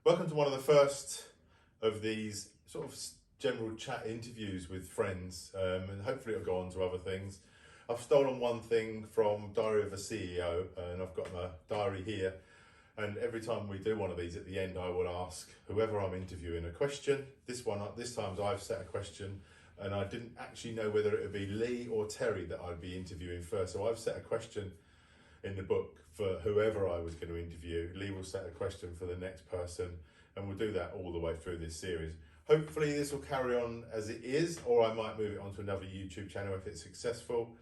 Welcome to one of the first of these sort of general chat interviews with friends, and hopefully it'll go on to other things. I've stolen one thing from Diary of a CEO, and I've got my diary here. And every time we do one of these, at the end, I will ask whoever I'm interviewing a question. This time I've set a question, and I didn't actually know whether it would be Lee or Terry that I'd be interviewing first. So I've set a question in the book for whoever I was going to interview. Lee will set a question for the next person, and we'll do that all the way through this series. Hopefully this will carry on as it is, or I might move it onto another YouTube channel if it's successful.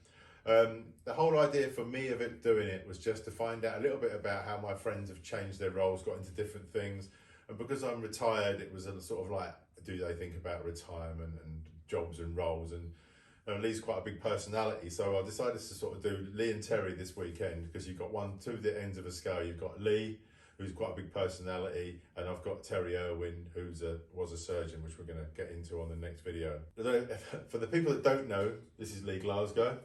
The whole idea for me of doing it was just to find out a little bit about how my friends have changed their roles, got into different things. And because I'm retired, it was a sort of like, do they think about retirement and jobs and roles? And Lee's quite a big personality, so I decided to sort of do Lee and Terry this weekend, because you've got two of the ends of a scale. You've got Lee, who's quite a big personality, and I've got Terry Irwin, who was a surgeon, which we're going to get into on the next video. For the people that don't know, this is Lee Glasgow.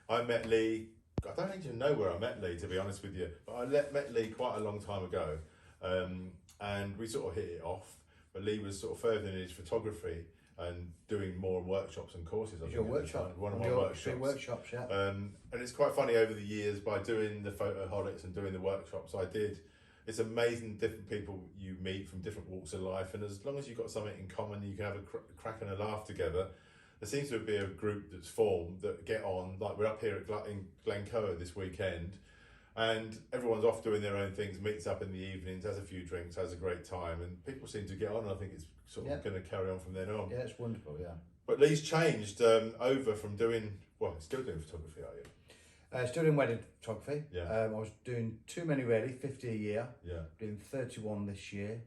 I met Lee, I don't even know where I met Lee, to be honest with you, but I met Lee quite a long time ago, and we sort of hit it off. But Lee was sort of further in his photography and doing more workshops and courses. Your workshop? One of my workshops, yeah. And it's quite funny over the years, by doing the photoholics and doing the workshops I did, it's amazing different people you meet from different walks of life, and as long as you've got something in common, you can have a crack and a laugh together. There seems to be a group that's formed that get on, like we're up here in Glencoe this weekend, and everyone's off doing their own things, meets up in the evenings, has a few drinks, has a great time, and people seem to get on. I think it's sort of going to carry on from then on. Yeah, it's wonderful, yeah. But Lee's changed over from doing, well, still doing photography, are you? Still doing wedding photography. Yeah. I was doing too many really, 50 a year. Yeah. Doing 31 this year,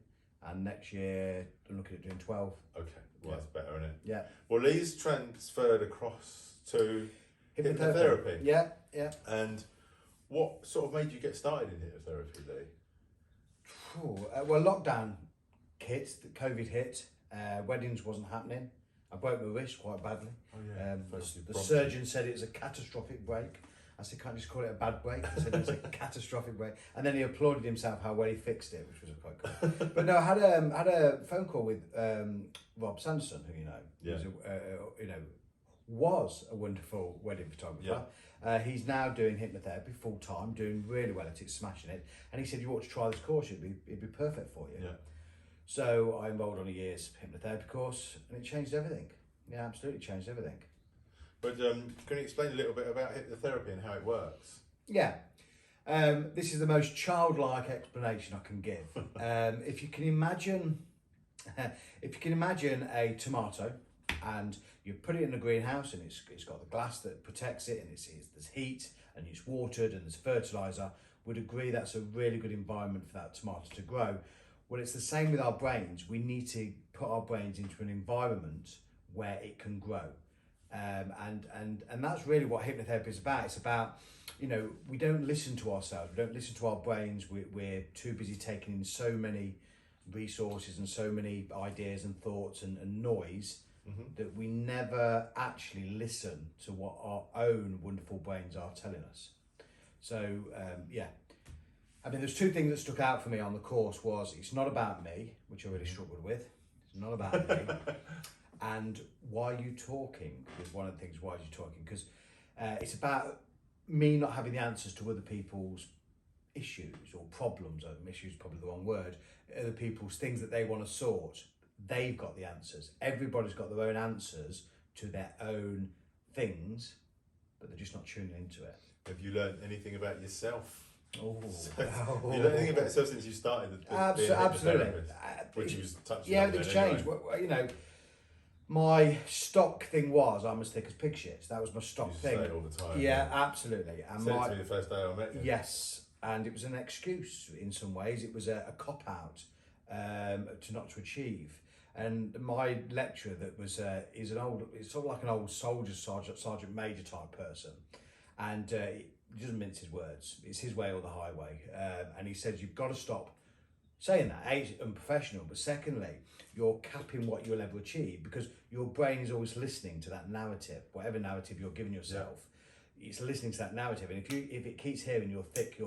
and next year I'm looking at doing 12. Okay, well that's better, isn't it? Yeah. Well, Lee's transferred across to hypnotherapy. Yeah, yeah. And what sort of made you get started in hypnotherapy, Lee? Well, lockdown hit, the COVID hit, weddings wasn't happening. I broke my wrist quite badly. Oh yeah. The surgeon said it was a catastrophic break. I said, can't you just call it a bad break? He said it was a catastrophic break. And then he applauded himself how well he fixed it, which was quite cool. But no, I had a phone call with Rob Sanderson, who was a wonderful wedding photographer. Yeah. He's now doing hypnotherapy full time, doing really well at it, smashing it. And he said, you ought to try this course, it'd be perfect for you. Yeah. So I enrolled on a year's hypnotherapy course, and it changed everything. Yeah, absolutely changed everything. But can you explain a little bit about hypnotherapy and how it works? Yeah. This is the most childlike explanation I can give. If you can imagine a tomato, and you put it in a greenhouse, and it's got the glass that protects it, and there's heat, and it's watered, and there's fertilizer, would agree that's a really good environment for that tomato to grow. Well, it's the same with our brains. We need to put our brains into an environment where it can grow. And that's really what hypnotherapy is about. It's about, we don't listen to ourselves, we don't listen to our brains. We're too busy taking in so many resources and so many ideas and thoughts and noise, that we never actually listen to what our own wonderful brains are telling us. So, yeah. I mean, there's two things that stuck out for me on the course. It's not about me, which I really struggled with. It's not about me. And why are you talking was one of the things. Why are you talking? Because it's about me not having the answers to other people's issues or problems. Issues is probably the wrong word. Other people's things that they want to sort. They've got the answers. Everybody's got their own answers to their own things, but they're just not tuning into it. Have you learned anything about yourself? Have you learned anything about yourself since you started the absolutely. Which you was touching on. Yeah, it's changed. Anyway. Well, my stock thing was I'm as thick as pig shit. That was my stock thing. Say it all the time. Yeah, absolutely. And said it to me the first day I met you. Yes, and it was an excuse in some ways. It was a cop out to not to achieve. And my lecturer that was it's sort of like an old soldier, sergeant major type person, and he doesn't mince his words. It's his way or the highway. And he says, you've got to stop saying that. A, it's unprofessional, but secondly, you're capping what you'll ever achieve, because your brain is always listening to that narrative, whatever narrative you're giving yourself. It's listening to that narrative, and if it keeps hearing you're thick,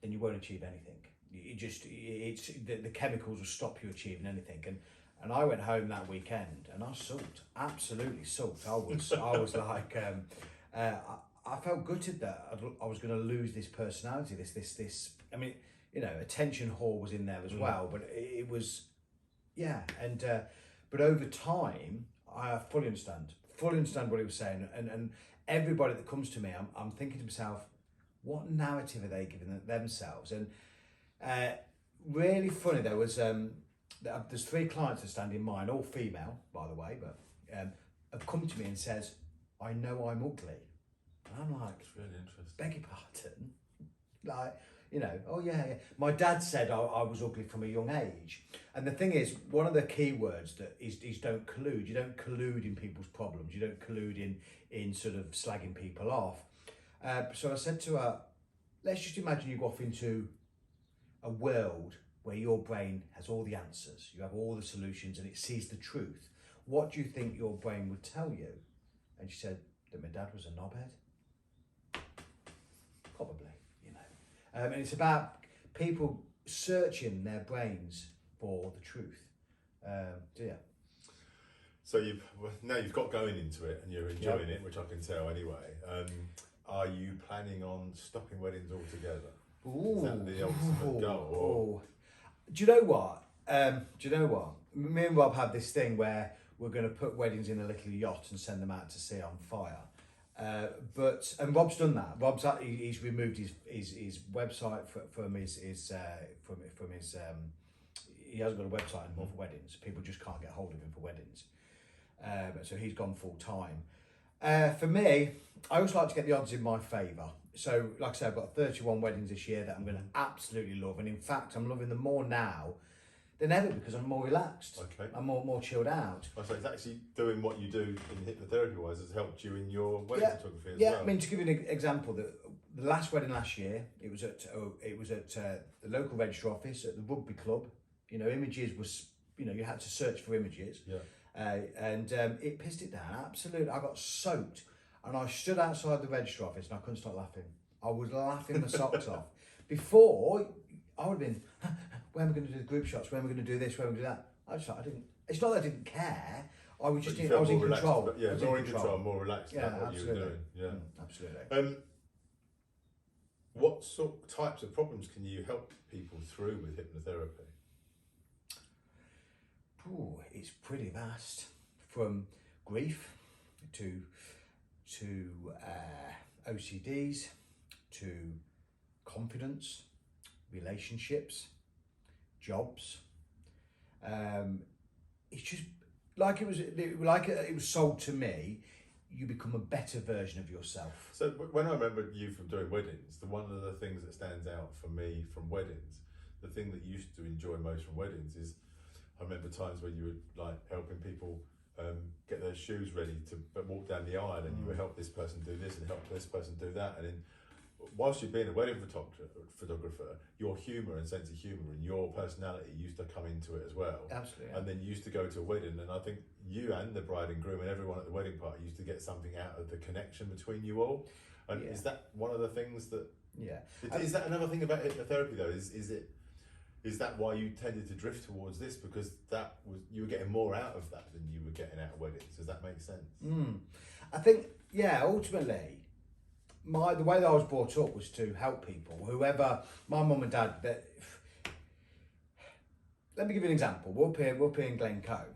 then you won't achieve anything. the chemicals will stop you achieving anything. And I went home that weekend and I was sulked, absolutely sulked. I was like, I felt gutted that I was going to lose this personality, this. I mean, attention whore was in there as well, but it was, yeah. And but over time, I fully understand what he was saying, and everybody that comes to me, I'm thinking to myself, what narrative are they giving themselves? And really funny, there was there's 3 clients that stand in mind, all female, by the way, but have come to me and says, I know I'm ugly. And I'm like, it's really interesting. Beg your pardon? Like, oh yeah. My dad said I was ugly from a young age. And the thing is, one of the key words that is don't collude. You don't collude in people's problems. You don't collude in sort of slagging people off. So I said to her, let's just imagine you go off into a world where your brain has all the answers, you have all the solutions, and it sees the truth. What do you think your brain would tell you? And she said that my dad was a knobhead. Probably, and it's about people searching their brains for the truth. Yeah. So you've got going into it and you're enjoying it, which I can tell anyway. Are you planning on stopping weddings altogether? Is that the ultimate goal? Do you know what? Me and Rob have this thing where we're going to put weddings in a little yacht and send them out to sea on fire. And Rob's done that. He's removed his website from his he hasn't got a website anymore for weddings. People just can't get hold of him for weddings. So he's gone full time. For me, I always like to get the odds in my favour. So, like I said, I've got 31 weddings this year that I'm going to absolutely love. And in fact, I'm loving them more now than ever because I'm more relaxed. Okay. I'm more chilled out. So it's actually doing what you do in hypnotherapy-wise has helped you in your wedding photography as well. Yeah, I mean, to give you an example, the last wedding last year, it was at the local register office at the rugby club. Images was, you had to search for images. Yeah. And it pissed it down, absolutely. I got soaked. And I stood outside the register office and I couldn't stop laughing. I was laughing my socks off. Before, I would have been, when am I going to do the group shots? When am I going to do this? When am I going to do that? I didn't. It's not that I didn't care. I was just I was in control. Yeah, more in control, more relaxed about what you were doing. Yeah, absolutely. What types of problems can you help people through with hypnotherapy? It's pretty vast. From grief to OCDs, to confidence, relationships, jobs. It's just like it was sold to me. You become a better version of yourself. So when I remember you from doing weddings, one of the things that stands out for me from weddings, the thing that you used to enjoy most from weddings is, I remember times when you were like helping people get their shoes ready to walk down the aisle, and you would help this person do this and help this person do that. And then whilst you're being a wedding photographer, your humour and sense of humour and your personality used to come into it as well. Absolutely. And then you used to go to a wedding, and I think you and the bride and groom and everyone at the wedding party used to get something out of the connection between you all. And is that one of the things that... Yeah. Is that another thing about hypnotherapy though? Is that why you tended to drift towards this? Because you were getting more out of that than you were getting out of weddings. Does that make sense? I think, ultimately, the way that I was brought up was to help people. Whoever, my mum and dad, let me give you an example. We're up here in Glencoe,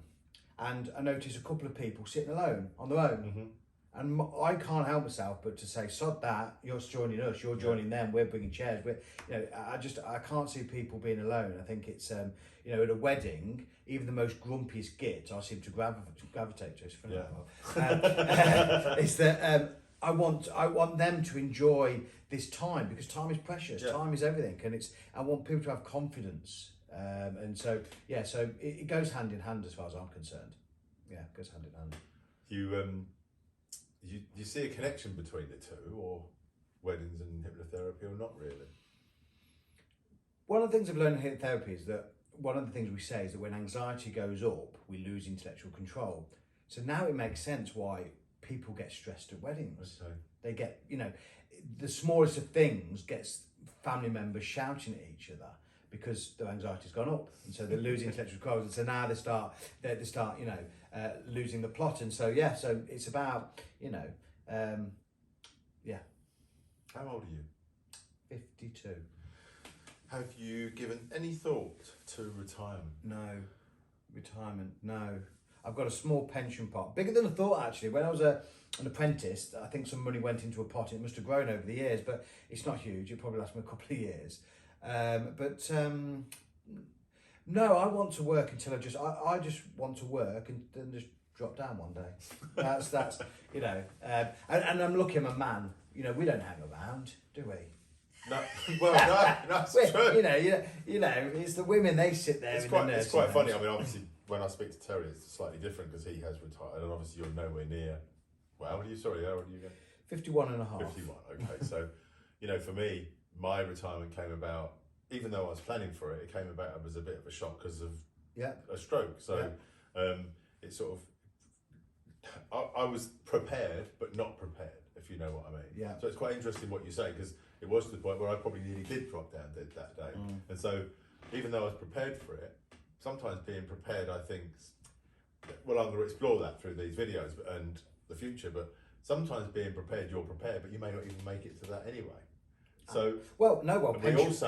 and I noticed a couple of people sitting alone, on their own. Mm-hmm. And I can't help myself but to say, sod that, you're joining us, you're joining them, we're bringing chairs. I can't see people being alone. I think it's, at a wedding, even the most grumpiest git, I seem to gravitate to. It's funny. Yeah. It's that I want them to enjoy this time, because time is precious, time is everything, and I want people to have confidence. So it goes hand in hand as far as I'm concerned. Yeah, it goes hand in hand. You see a connection between the two, or weddings and hypnotherapy, or not really? One of the things I've learned in hypnotherapy is that one of the things we say is that when anxiety goes up, we lose intellectual control. So now it makes sense why people get stressed at weddings. Okay. They get, the smallest of things gets family members shouting at each other because their anxiety's gone up, and so they're losing intellectual control, and so now they start losing the plot, and so so it's about How old are you? 52. Have you given any thought to retirement? No. Retirement, no. I've got a small pension pot, bigger than I thought actually. When I was an apprentice, I think some money went into a pot. It must have grown over the years, but it's not huge. It probably lasts me a couple of years. No, I want to work until I just want to work and then just drop down one day. That's and I'm lucky I'm a man. We don't hang around, do we? No, well, no, that's true. It's the women, they sit there. It's quite funny. I mean, obviously, when I speak to Terry, it's slightly different because he has retired, and obviously you're nowhere near. Well, how old are you? Sorry, how old are you again? 51 and a half. 51. Okay, so for me, my retirement came about. Even though I was planning for it, it came about as a bit of a shock because of a stroke. So it sort of, I was prepared, but not prepared, if you know what I mean. Yeah. So it's quite interesting what you say, because it was to the point where I probably nearly did drop down that day. And so even though I was prepared for it, sometimes being prepared, I think, well, I'm going to explore that through these videos and the future, but sometimes being prepared, you're prepared, but you may not even make it to that anyway. So pensions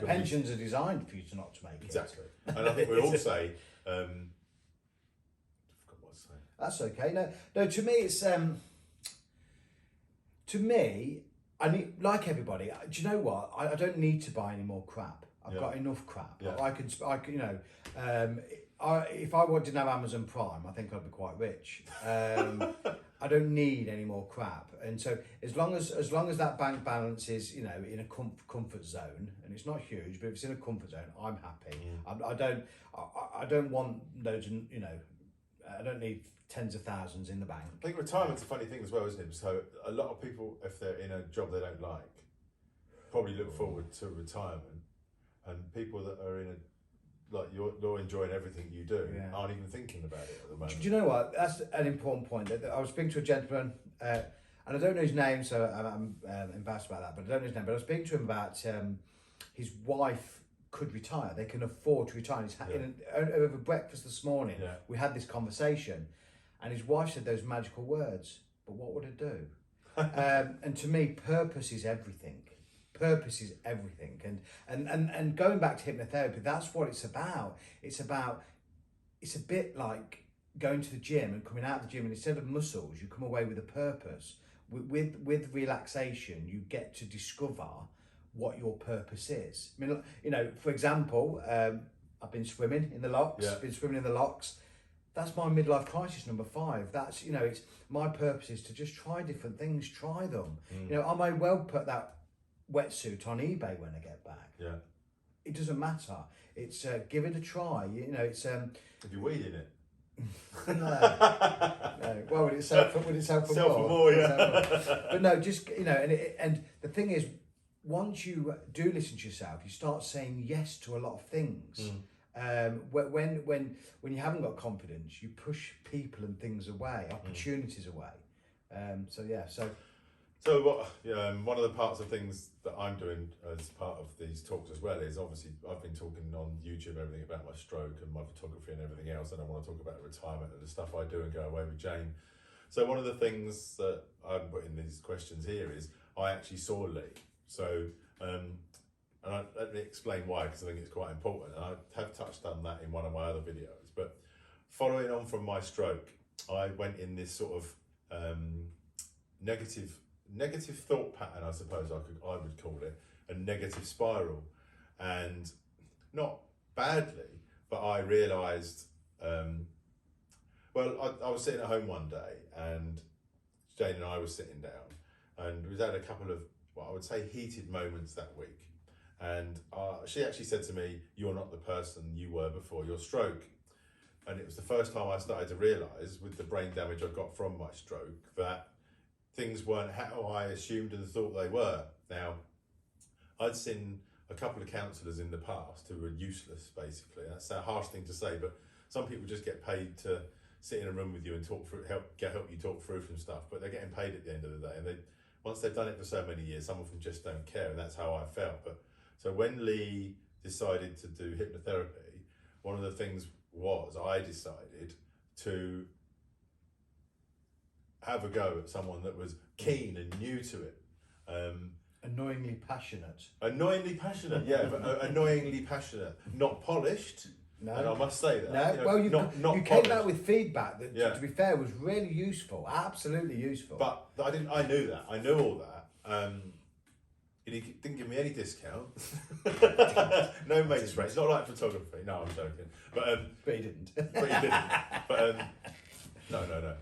pensions are designed for you to not to make it. Exactly. And I think we all say, I forgot what I was saying. That's okay. No. To me, it's I need, like everybody. Do you know what? I don't need to buy any more crap. I've got enough crap. Yeah. I can if I didn't have Amazon Prime, I think I'd be quite rich. I don't need any more crap, and so as long as that bank balance is in a comfort zone, and it's not huge, but if it's in a comfort zone, I'm happy. I don't want those. I don't need tens of thousands in the bank. I think retirement's a funny thing as well, isn't it? So a lot of people, if they're in a job they don't like, probably look forward to retirement, and people that are in a you're enjoying everything you do, aren't even thinking about it at the moment. Do you know what? That's an important point. I was speaking to a gentleman, and I don't know his name, so I'm embarrassed about that, but I don't know his name. But I was speaking to him about his wife could retire. They can afford to retire. Over breakfast this morning, we had this conversation, and his wife said those magical words, but what would it do? And to me, purpose is everything. Purpose is everything, and going back to hypnotherapy, that's what it's about. It's a bit like going to the gym and coming out of the gym, and instead of muscles, you come away with a purpose. With relaxation, you get to discover what your purpose is. I mean, for example, I've been swimming in the locks. That's my midlife crisis number 5. That's it's my purpose is to just try different things, try them. I may well put that wetsuit on eBay when I get back. Yeah. It doesn't matter. It's give it a try. It's Have you weed in it? no. Well, would it sell for more? But no, just and the thing is, once you do listen to yourself, you start saying yes to a lot of things. When you haven't got confidence, you push people and things away, opportunities away. So what? One of the parts of things that I'm doing as part of these talks as well is obviously I've been talking on YouTube and everything about my stroke and my photography and everything else, and I want to talk about retirement and the stuff I do and go away with Jane. So one of the things that I'm putting these questions here is I actually saw Lee. So let me explain why, because I think it's quite important. And I have touched on that in one of my other videos. But following on from my stroke, I went in this sort of negative thought pattern, I suppose I would call it, a negative spiral, and not badly, but I realised, I was sitting at home one day, and Jane and I were sitting down, and we've had a couple of, I would say, heated moments that week, and she actually said to me, "You're not the person you were before your stroke." And it was the first time I started to realise, with the brain damage I got from my stroke, that things weren't how I assumed and thought they were. Now, I'd seen a couple of counsellors in the past who were useless, basically. That's a harsh thing to say, but some people just get paid to sit in a room with you and talk through, help you talk through some stuff, but they're getting paid at the end of the day. And once they've done it for so many years, some of them just don't care, and that's how I felt. But so when Lee decided to do hypnotherapy, one of the things was I decided to have a go at someone that was keen and new to it. Annoyingly passionate. Annoyingly passionate, yeah, but annoyingly passionate. Not polished, No. and I must say that. No, you know, well, you not came polished. back with feedback that, Yeah. to be fair, was really useful, absolutely useful. But I knew that. I knew all that. He didn't give me any discount. No mates rates. Not like photography. No, I'm joking. But he didn't. But he didn't. But no.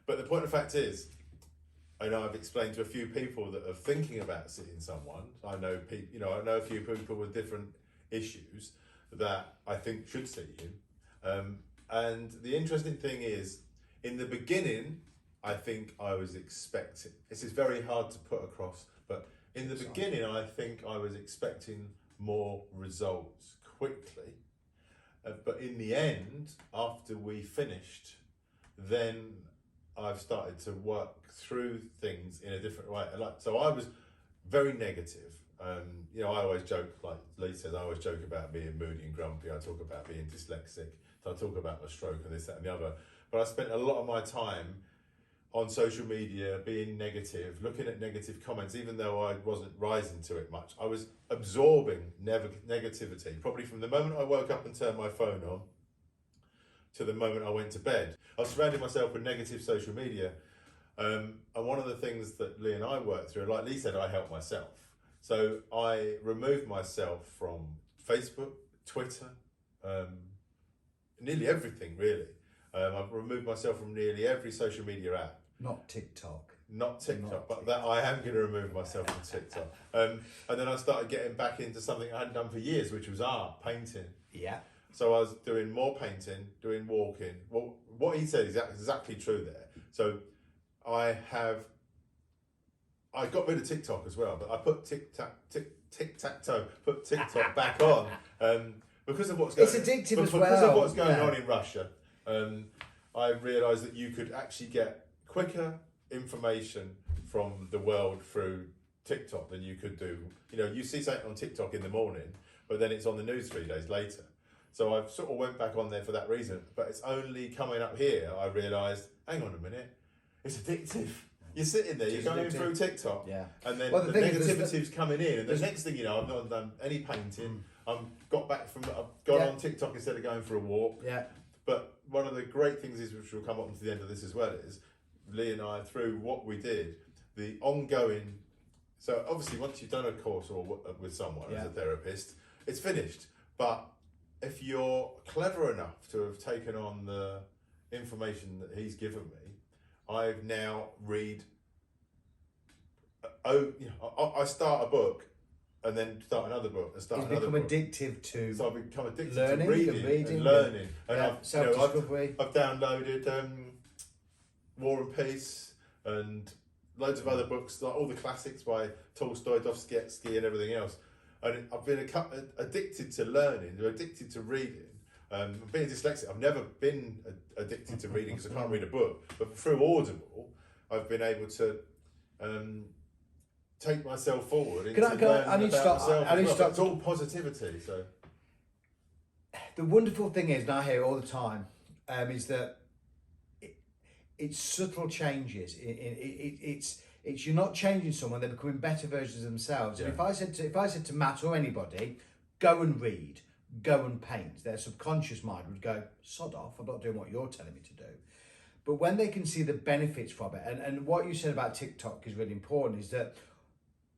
But the point of fact is, I know I've explained to a few people that are thinking about seeing someone. I know a few people with different issues that I think should see you. And the interesting thing is, in the beginning, I think I was expecting. This is very hard to put across, but in the beginning, I think I was expecting more results quickly. But in the end, after we finished, then I've started to work through things in a different way. So I was very negative. I always joke, like Lee says, I always joke about being moody and grumpy. I talk about being dyslexic. So I talk about my stroke and this, that, and the other. But I spent a lot of my time on social media being negative, looking at negative comments, even though I wasn't rising to it much. I was absorbing negativity, probably from the moment I woke up and turned my phone on to the moment I went to bed. I was surrounding myself with negative social media. And one of the things that Lee and I worked through, like Lee said, I helped myself. So I removed myself from Facebook, Twitter, nearly everything really. I've removed myself from nearly every social media app. Not TikTok. Not TikTok, but that I am going to remove myself from TikTok. And then I started getting back into something I hadn't done for years, which was art, painting. Yeah. So I was doing more painting, doing walking. Well, what he said is exactly true there. So I got rid of TikTok as well, but I put tic-tac-toe, put TikTok back on because of what's going. It's addictive as well. Because of what's going on in Russia, I realised that you could actually get quicker information from the world through TikTok than you could do. You see something on TikTok in the morning, but then it's on the news 3 days later. So I sort of went back on there for that reason. But it's only coming up here I realised, hang on a minute, it's addictive. You're sitting there, you're going through TikTok, and then the negativity's coming in, and the next thing you know, I've not done any painting. I've gone on TikTok instead of going for a walk. Yeah. But one of the great things is, which will come up to the end of this as well, is Lee and I, through what we did, the ongoing. So obviously, once you've done a course or with someone as a therapist, it's finished. But if you're clever enough to have taken on the information that he's given me, I've now read. I start a book, and then start another book, and start another book. Addictive to. So I've become addicted learning, to reading and learning. And self-discovery. I've downloaded War and Peace and loads of other books, like all the classics by Tolstoy, Dostoevsky, and everything else. And I've been addicted to learning, addicted to reading. Being dyslexic, I've never been addicted to reading because I can't read a book. But through Audible, I've been able to take myself forward into learning about myself. It's all positivity. So the wonderful thing is, and I hear it all the time, is that it's subtle changes. It's you're not changing someone; they're becoming better versions of themselves. Yeah. And if I said to Matt or anybody, go and read, go and paint, their subconscious mind would go, sod off, I'm not doing what you're telling me to do. But when they can see the benefits from it, and what you said about TikTok is really important, is that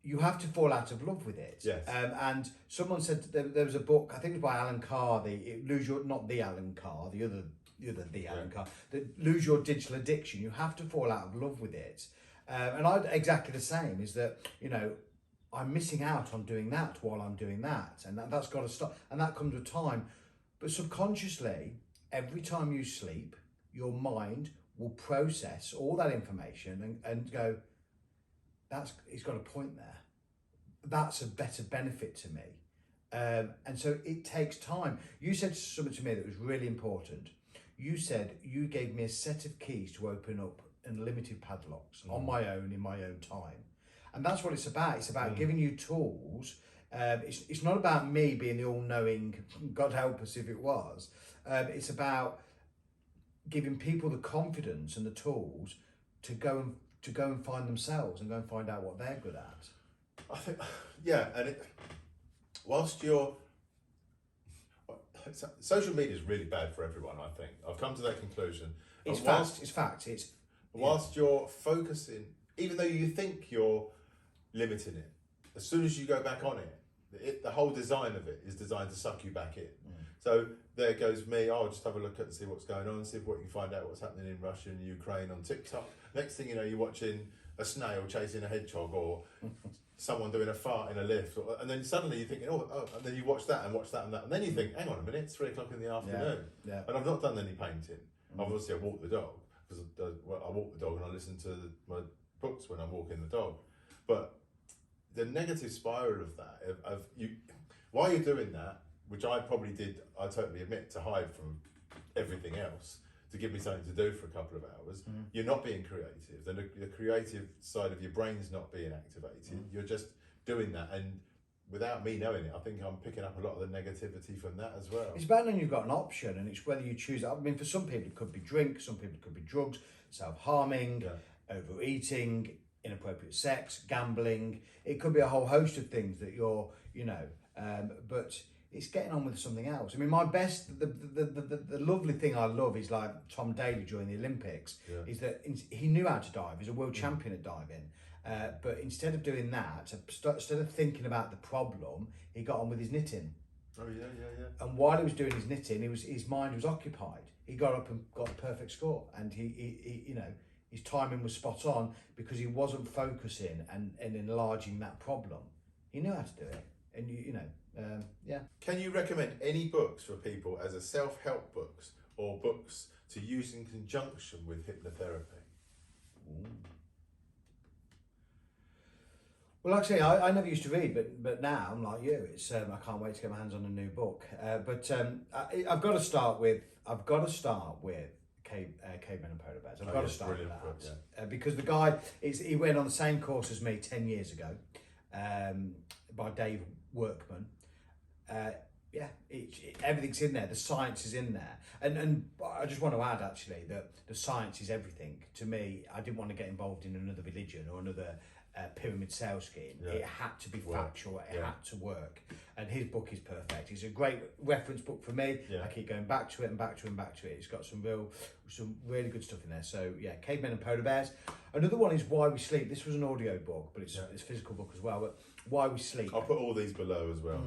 you have to fall out of love with it. Yes. And someone said there was a book, I think it was by Alan Carr, Lose Your Digital Addiction. You have to fall out of love with it. And I exactly the same, is that, I'm missing out on doing that while I'm doing that. And that's got to stop. And that comes with time. But subconsciously, every time you sleep, your mind will process all that information and go, he's got a point there. That's a better benefit to me. And so it takes time. You said something to me that was really important. You said you gave me a set of keys to open up unlimited padlocks on my own, in my own time. And that's what it's about. It's about giving you tools It's not about me being the all-knowing, God help us if it was. It's about giving people the confidence and the tools to go and find themselves and go and find out what they're good at. I think, yeah, and whilst you're, social media is really bad for everyone. I think I've come to that conclusion. It's fact. Whilst you're focusing, even though you think you're limiting it, as soon as you go back on it, the whole design of it is designed to suck you back in. So there goes me. I'll just have a look and see what's going on, see what you can find out what's happening in Russia and Ukraine on TikTok. Next thing you know, you're watching a snail chasing a hedgehog, or someone doing a fart in a lift, and then suddenly you're thinking, oh, and then you watch that and that, and then you think, hang on a minute, it's 3 o'clock in the afternoon, and I've not done any painting. Obviously, I walk the dog because I walk the dog and I listen to my books when I'm walking the dog. But the negative spiral of that, of you, while you're doing that, which I probably did, I totally admit, to hide from everything else, to give me something to do for a couple of hours, you're not being creative. The creative side of your brain's not being activated. You're just doing that, and without me knowing it, I think I'm picking up a lot of the negativity from that as well. It's about knowing you've got an option, and it's whether you choose. I mean, for some people it could be drink, some people it could be drugs, self-harming, overeating, inappropriate sex, gambling. It could be a whole host of things that you're, but it's getting on with something else. I mean, my best, the lovely thing I love is like Tom Daley during the Olympics, is that he knew how to dive. He's a world champion at diving. But instead of doing that, instead of thinking about the problem, he got on with his knitting. Oh, yeah. And while he was doing his knitting, his mind was occupied. He got up and got the perfect score. And he his timing was spot on because he wasn't focusing and enlarging that problem. He knew how to do it. And Can you recommend any books for people as a self-help books or books to use in conjunction with hypnotherapy? Well, actually, I never used to read, but now I'm like you. It's I can't wait to get my hands on a new book. I've got to start with Cavemen and Polar Bears. I've got to start with that because the guy he went on the same course as me 10 years ago, by Dave Workman. Everything's in there. The science is in there, and I just want to add actually that the science is everything to me. I didn't want to get involved in another religion or another pyramid sales scheme. It had to be factual. It had to work, and his book is perfect. It's a great reference book for me. I keep going back to it and back to it and back to it. It's got some really good stuff in there. So Cavemen and Polar Bears. Another one is Why We Sleep. This was an audio book, but it's a physical book as well. But Why We Sleep. I'll put all these below as well.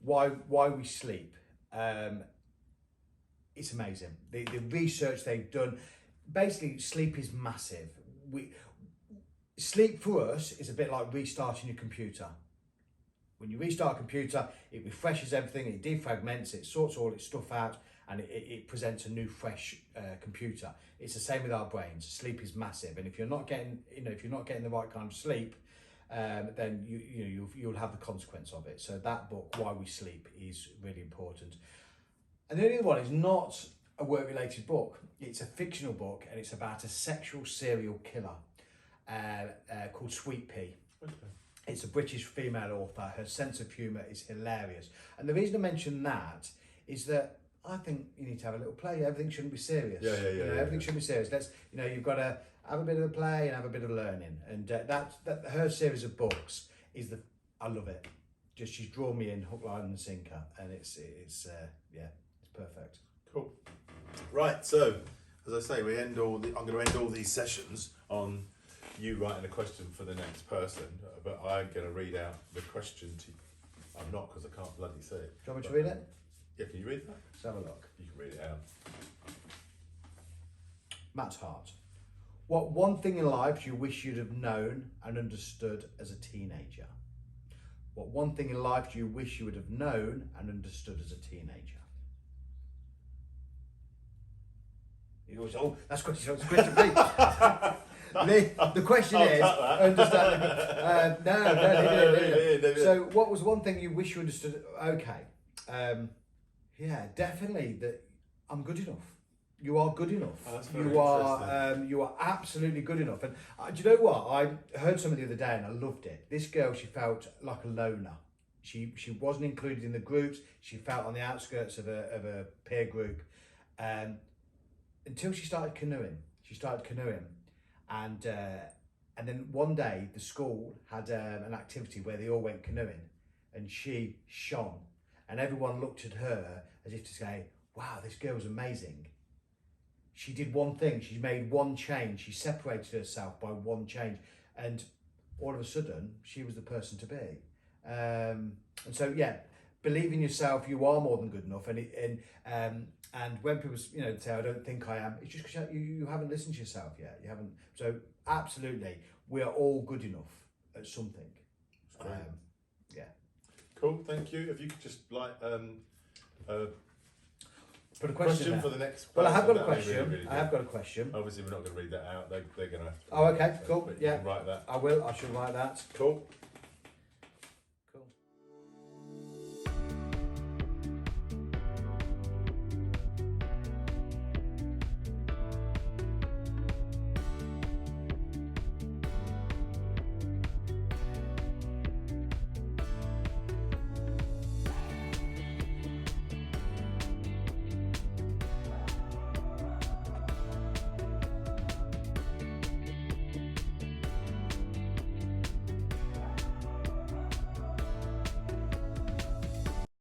Why We Sleep. It's amazing. The research they've done. Basically, sleep is massive. Sleep for us is a bit like restarting your computer. When you restart a computer, it refreshes everything, it defragments, it sorts all its stuff out, and it presents a new, fresh computer. It's the same with our brains. Sleep is massive, and if you're not getting, the right kind of sleep, then you'll have the consequence of it. So that book, Why We Sleep, is really important. And the other one is not a work-related book. It's a fictional book, and it's about a sexual serial killer called Sweet Pea. Okay. It's a British female author. Her sense of humour is hilarious. And the reason I mention that is that I think you need to have a little play. Everything shouldn't be serious. Everything shouldn't be serious. You've got to have a bit of a play and have a bit of learning. And that her series of books I love it. Just she's drawn me in hook, line and sinker, and it's perfect. Cool. Right. So as I say, I'm going to end all these sessions on you writing a question for the next person, but I'm going to read out the question to you. I'm not, because I can't bloody see it. Do you want me to read it? Yeah, can you read that? Let's have a look. You can read it out. Matt Hart. What one thing in life you wish you'd have known and understood as a teenager? What one thing in life you wish you would have known and understood as a teenager? He goes, that's question B. The question is, understand. No. So, what was one thing you wish you understood? Okay, definitely that I'm good enough. You are good enough. Oh, that's very you are absolutely good enough. And do you know what? I heard something the other day and I loved it. This girl, she felt like a loner. she wasn't included in the groups. She felt on the outskirts of a peer group, until she started canoeing. And then one day the school had an activity where they all went canoeing, and she shone, and everyone looked at her as if to say, "Wow, this girl's amazing." She did one thing. She made one change. She separated herself by one change, and all of a sudden, she was the person to be. And so, yeah, believe in yourself. You are more than good enough. And when people, say, "I don't think I am," it's just because you haven't listened to yourself yet. You haven't. So, absolutely, we are all good enough at something. That's great. Yeah. Cool. Thank you. If you could just Put a question for the next. Well, I have got a that'd be question. really I have got a question. Obviously, we're not going to read that out. They're going to have to. Oh, okay, cool. But you Yeah, can write that. I will. I shall write that. Cool.